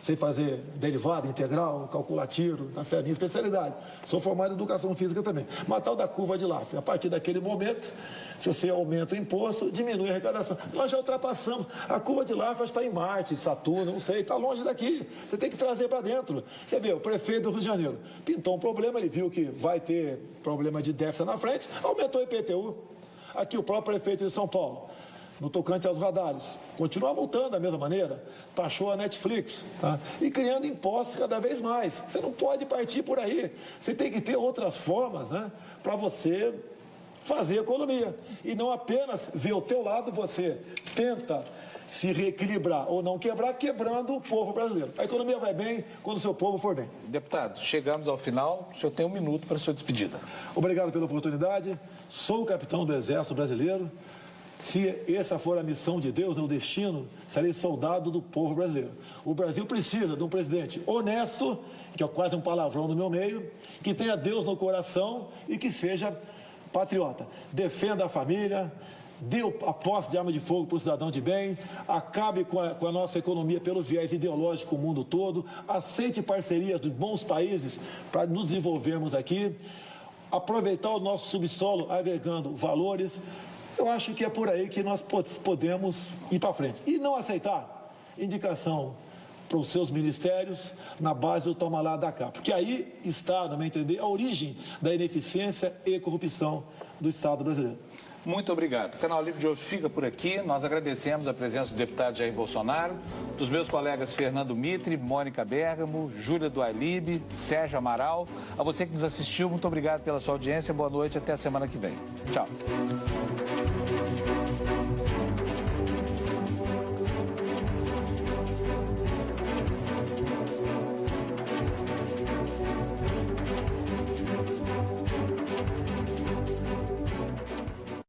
Sei fazer derivada, integral, calcular tiro, essa é a minha especialidade. Sou formado em educação física também. Mas a tal da curva de Laffer, a partir daquele momento, se você aumenta o imposto, diminui a arrecadação. Nós já ultrapassamos. A curva de Laffer está em Marte, Saturno, não sei, está longe daqui. Você tem que trazer para dentro. Você vê, o prefeito do Rio de Janeiro pintou um problema, ele viu que vai ter problema de déficit na frente, aumentou o IPTU. Aqui o próprio prefeito de São Paulo, no tocante aos radares, continua multando da mesma maneira, taxou a Netflix, tá? E criando impostos cada vez mais. Você não pode partir por aí. Você tem que ter outras formas, né, para você fazer economia. E não apenas ver o teu lado, você tenta se reequilibrar ou não quebrar, quebrando o povo brasileiro. A economia vai bem quando o seu povo for bem. Deputado, chegamos ao final. O senhor tem 1 minuto para a sua despedida. Obrigado pela oportunidade. Sou o capitão do Exército Brasileiro. Se essa for a missão de Deus, o destino, serei soldado do povo brasileiro. O Brasil precisa de um presidente honesto, que é quase um palavrão no meu meio, que tenha Deus no coração e que seja patriota. Defenda a família, dê a posse de arma de fogo para o cidadão de bem, acabe com a nossa economia pelo viés ideológico o mundo todo, aceite parcerias dos bons países para nos desenvolvermos aqui, aproveitar o nosso subsolo agregando valores. Eu acho que é por aí que nós podemos ir para frente. E não aceitar indicação para os seus ministérios na base do toma lá da cá. Porque aí está, no meu entender, a origem da ineficiência e corrupção do Estado brasileiro. Muito obrigado. O Canal Livre de hoje fica por aqui. Nós agradecemos a presença do deputado Jair Bolsonaro, dos meus colegas Fernando Mitre, Mônica Bergamo, Júlia Dualib, Sérgio Amaral. A você que nos assistiu, muito obrigado pela sua audiência. Boa noite, até a semana que vem. Tchau.